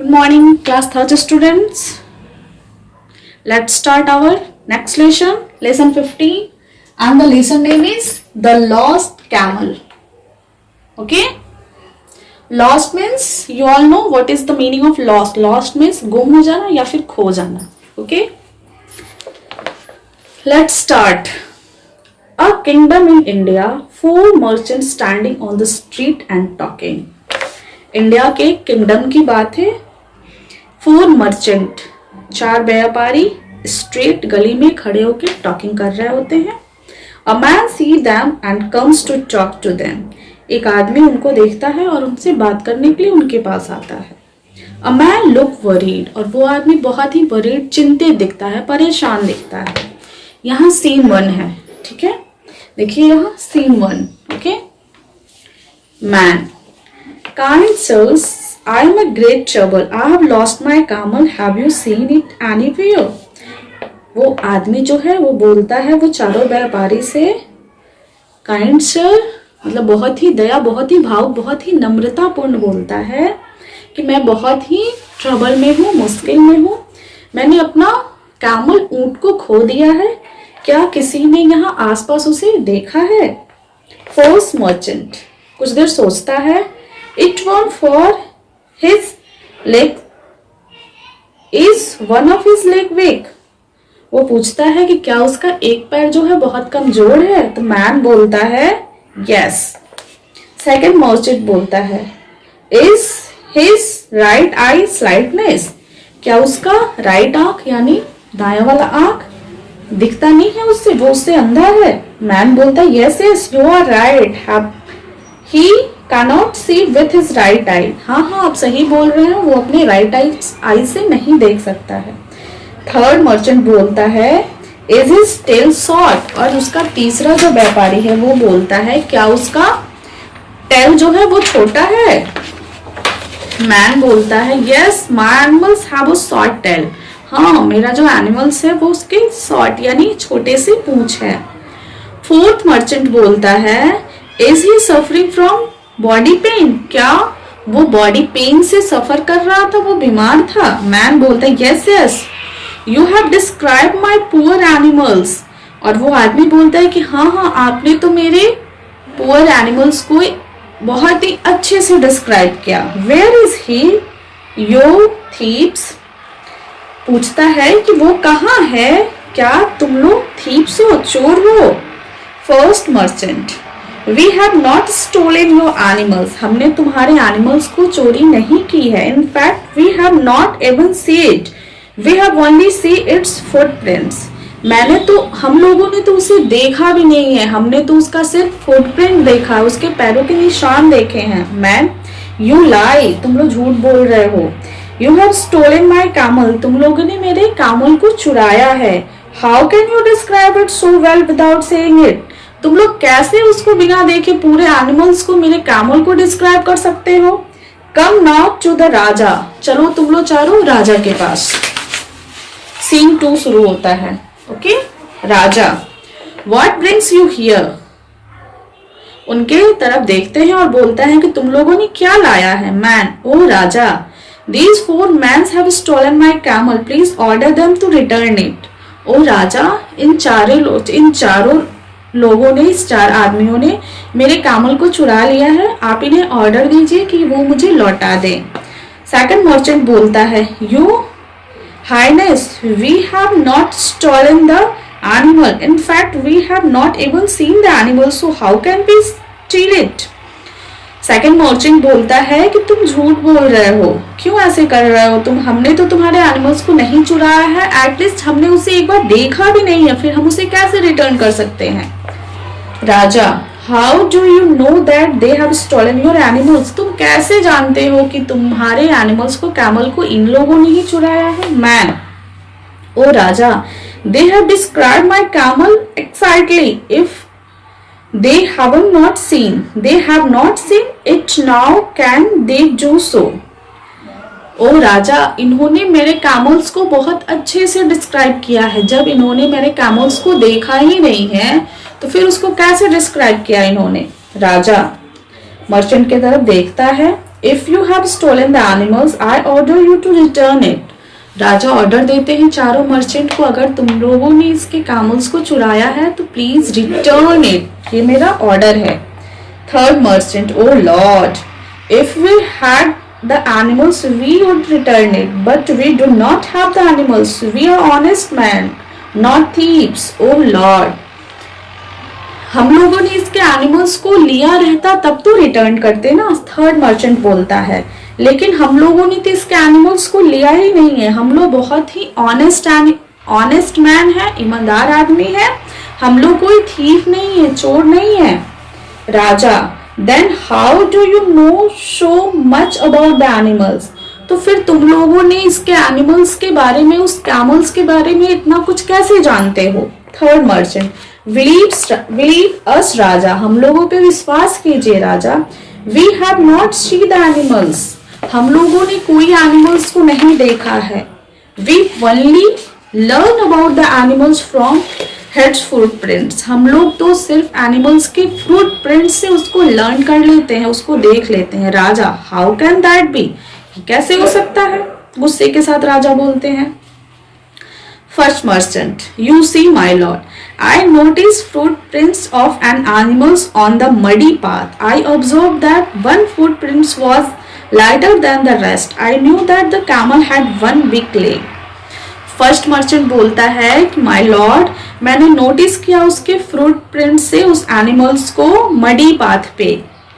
Good morning, class third students. Let's start our next lesson, lesson 15, and the lesson name is The Lost Camel. Okay? Lost means you all know what is the meaning of lost. Lost means गुम हो जाना या फिर खो जाना. Okay? Let's start. A kingdom in India, 4 merchants standing on the street and talking. India के kingdom की बात है. 4 मर्चेंट, 4 व्यापारी स्ट्रीट गली में खड़े होकर टॉकिंग कर रहे होते हैं. A man see them and comes to talk to them. एक आदमी उनको देखता है और उनसे बात करने के लिए उनके पास आता है. अ मैन लुक वरीड, और वो आदमी बहुत ही वरीड, चिंतित दिखता है, परेशान दिखता है. यहाँ सीन 1 है. ठीक है, देखिए यहाँ scene 1. Okay. Man, kind sirs, I am a great trouble. I have lost my camel. Have you seen it anywhere? वो आदमी जो है वो बोलता है वो चारों व्यापारी से, काइंड सर मतलब बहुत ही दया, बहुत ही भाव, बहुत ही नम्रतापूर्ण बोलता है कि मैं बहुत ही ट्रबल में हूँ, मुश्किल में हूँ. मैंने अपना कैमल, ऊंट को खो दिया है. क्या किसी ने यहाँ आसपास उसे देखा है? फर्स्ट मर्चेंट कुछ देर सोचता है. It one for his leg, is one of his leg weak? वो पूछता है कि क्या उसका एक पैर जो है बहुत कमजोर है? तो मैन बोलता है yes. सेकेंड मर्चेंट बोलता है is his right eye sightness? क्या उसका राइट आंख यानी दाया वाला आंख दिखता नहीं है उससे, वो उससे अंधा है? मैन बोलता है yes yes you are right. He cannot see with his right eye. हाँ आप सही बोल रहे हैं, वो अपने राइट आई से नहीं देख सकता है. थर्ड मर्चेंट बोलता है is his tail short? और उसका तीसरा जो व्यापारी है वो बोलता है क्या उसका टेल जो है वो छोटा है? मैन बोलता है yes my animals have a short tail. हाँ मेरा जो एनिमल्स है वो उसके शॉर्ट यानी छोटे से पूंछ है. फोर्थ मर्चेंट बोलता है is he suffering from body pain? क्या वो बॉडी पेन से सफर कर रहा था, वो बीमार था? मैन बोलता है yes yes you have describe my poor animals. और वो आदमी बोलता है कि हाँ आपने तो मेरे पुअर एनिमल्स को बहुत ही अच्छे से डिस्क्राइब किया. Where is he your thieves? पूछता है कि वो कहाँ है, क्या तुम लोग थीप्स हो, चोर हो? First merchant We have not stolen your animals. हमने तुम्हारे एनिमल्स को चोरी नहीं की है. In fact, we have not even seen it. We have only seen its footprints. हम लोगों ने तो उसे देखा भी नहीं है. हमने तो उसका सिर्फ फुटप्रिंट देखा है, उसके पैरों के निशान देखे हैं. Man, you lie. तुम लोग झूठ बोल रहे हो. You have stolen my camel. तुम लोगों ने मेरे कैमल को चुराया है. How can you describe it so well without saying it? तुम लोग कैसे उसको बिना देखे पूरे एनिमल्स को, मेरे कैमल को डिस्क्राइब कर सकते हो? कम नाउ टू द राजा. चलो तुम लोग चारों राजा के पास. सीन 2 शुरू होता है. Okay. Raja, what brings you here? उनके तरफ देखते हैं और बोलता है कि तुम लोगों ने क्या लाया है? Man, O Raja, these 4 men have stolen my camel. Please order them to return it. ओ राजा, इन चारों लोगों ने, इस 4 आदमियों ने मेरे कैमल को चुरा लिया है. आप इन्हें ऑर्डर दीजिए कि वो मुझे लौटा दें. सेकंड मर्चेंट बोलता है your highness, we have not stolen the animal. In fact we have not even seen the animal, so how can we steal it? Second merchant बोलता है कि तुम झूठ बोल रहे हो. क्यों ऐसे कर रहे हो तुम? हमने तो तुम्हारे एनिमल्स को नहीं चुराया है. एटलीस्ट हमने उसे एक बार देखा भी नहीं है, फिर हम उसे कैसे रिटर्न कर सकते हैं? राजा, how do you know that they have stolen your animals? तुम कैसे जानते हो कि तुम्हारे एनिमल्स को, कैमल को इन लोगों ने ही चुराया है? मैन, ओ राजा, they have describe my camel exactly. If they have not seen it, now can they do so? ओ राजा, इन्होंने मेरे कैमल्स को बहुत अच्छे से डिस्क्राइब किया है. जब इन्होंने मेरे कैमल्स को देखा ही नहीं है तो फिर उसको कैसे डिस्क्राइब किया इन्होंने? राजा मर्चेंट की तरफ देखता है If you have stolen the animals, I order you to return it. Raja order देते हैं चारों मर्चेंट को, अगर तुम लोगों ने इसके कैमल्स को चुराया है तो प्लीज रिटर्न इट, ये मेरा ऑर्डर है. Third merchant, O lord, if we had the animals we would return it, but we do not have the animals. We are honest men, not thieves. Oh Lord, हम लोगों ने इसके animals को लिया रहता तब तो रिटर्न करते ना. थर्ड मर्चेंट बोलता है, लेकिन हम लोगों ने तो इसके एनिमल्स को लिया ही नहीं है. हम लोग बहुत ही ऑनेस्ट मैन है, ईमानदार आदमी है. हम लोग कोई थीफ नहीं है, चोर नहीं है. राजा, then how do you know so much about the animals? तो फिर तुम लोगों ने इसके एनिमल्स के बारे में, उस कैमल्स के बारे में इतना कुछ कैसे जानते हो? थर्ड मर्चेंट, believe us राजा, हम लोगों पे विश्वास कीजिए राजा. We have not seen the animals, हम लोगों ने कोई एनिमल्स को नहीं देखा है. We only learn about the animals from heads foot prints, हम लोग तो सिर्फ एनिमल्स के फ्रूट प्रिंट से उसको लर्न कर लेते हैं, उसको देख लेते हैं. राजा, हाउ कैन दैट बी, कैसे हो सकता है? गुस्से के साथ राजा बोलते हैं. First merchant, you see my lord, I notice fruit prints of an animals on the muddy path. I observe that one foot prints was lighter than the rest. I knew that the camel had one big leg. First merchant बोलता है कि my Lord, मैंने notice किया उसके fruit print से उस animals को muddy path पे,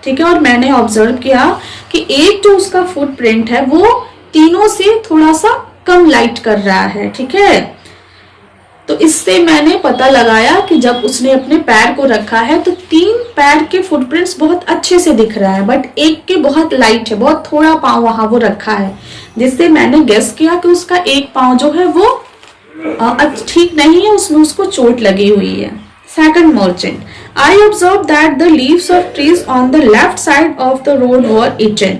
ठीक है, और मैंने ऑब्जर्व किया कि एक जो उसका फुट प्रिंट है वो तीनों से थोड़ा सा कम लाइट कर रहा है, ठीक है. तो इससे मैंने पता लगाया कि जब उसने अपने पैर को रखा है तो तीन पैर के फुटप्रिंट्स बहुत अच्छे से दिख रहा है, बट एक के बहुत लाइट है, बहुत थोड़ा पाँव वहां वो रखा है, जिससे मैंने गेस किया कि उसका एक पाँव जो है वो ठीक नहीं है, उसमें उसको चोट लगी हुई है. Second merchant, I observe that the leaves of trees on the left side of the road were eaten.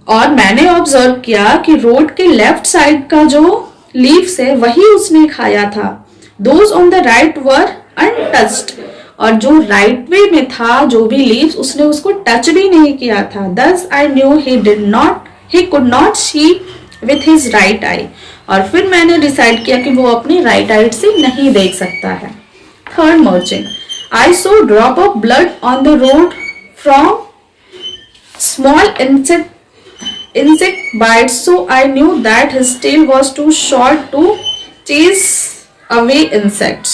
और मैंने ऑब्जर्व किया कि रोड के लेफ्ट साइड का जो लीव्स है वही उसने खाया था. Those on the right were untouched, और जो राइट वे में था जो भी लीव्स उसने उसको टच भी नहीं किया था. Thus I knew he could not see with his right eye. और फिर मैंने डिसाइड किया कि वो अपने राइट आई से नहीं देख सकता है. Third merchant, I so drop of blood on the road from small insect bites, so I knew that his tail was too short to chase away insects.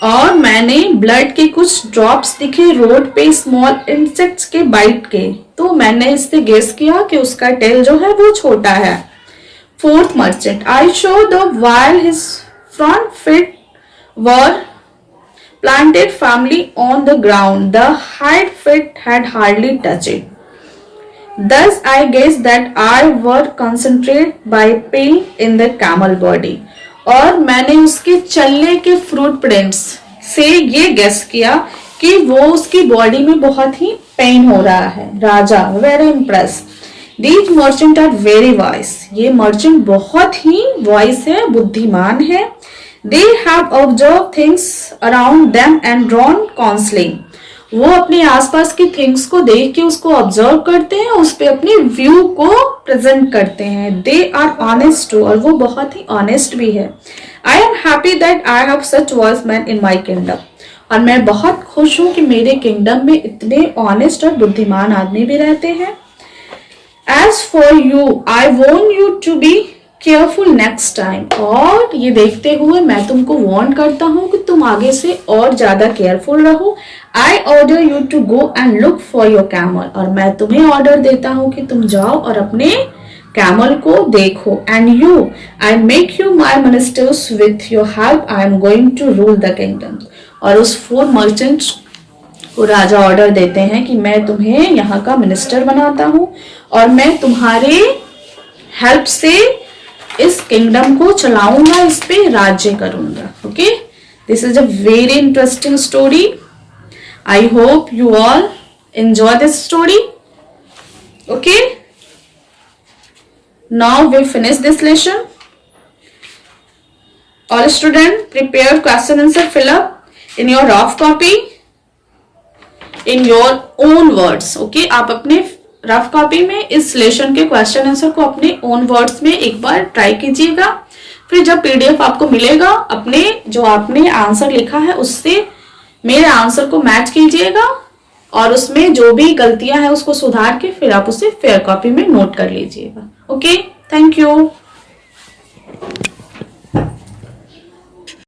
और मैंने ब्लड के कुछ ड्रॉप्स दिखे रोड पे स्मॉल इंसेक्ट्स के bite के, तो मैंने इससे गेस किया कि उसका टेल जो है वो छोटा है. Fourth merchant, I show the while his front feet were planted firmly on the ground, the hind feet had hardly touched it. Thus I guessed that I were concentrated by pain in the camel body. और मैंने उसके चलने के fruit prints से ये guess किया कि वो उसकी बॉडी में बहुत ही पेन हो रहा है. राजा, very impress. These merchants are very wise. ये मर्चेंट बहुत ही वाइस है, बुद्धिमान है. They have observed things around them and drawn counseling. वो अपने आसपास की थिंग्स को देख के उसको ऑब्जर्व करते हैं, उस पे अपनी व्यू को प्रेजेंट करते हैं. दे आर ऑनेस्ट, और वो बहुत ही ऑनेस्ट भी है. I am happy that I have such wise man in my kingdom. और मैं बहुत खुश हूं कि मेरे किंगडम में इतने ऑनेस्ट और बुद्धिमान आदमी भी रहते हैं. As for you I want you to be careful next time. और ये देखते हुए मैं तुमको वार्न करता हूँ कि तुम आगे से और ज्यादा केयरफुल रहो. I order you to go and look for your camel. और मैं तुम्हें ऑर्डर देता हूँ कि तुम जाओ और अपने कैमल को देखो. And you, I make you my ministers with your help. I am going to rule the kingdom. और उस 4 मर्चेंट्स को राजा ऑर्डर देते हैं कि मैं तुम्हें यहाँ का मिनिस्टर बनाता हूँ और मैं तुम्हारे हेल्प से इस किंगडम को चलाऊंगा, इस पे राज्य करूंगा. Okay, this is a very interesting story. I hope you all enjoy this story. Okay, now we finish this lesson. All student prepare question answer fill up in your rough copy in your own words. Okay, आप अपने rough copy में इस lesson के question answer को अपने own words में एक बार try कीजिएगा। फिर जब पीडीएफ आपको मिलेगा, अपने जो आपने आंसर लिखा है उससे मेरे आंसर को मैच कीजिएगा और उसमें जो भी गलतियां हैं उसको सुधार के फिर आप उसे फेयर कॉपी में नोट कर लीजिएगा। Okay, thank you.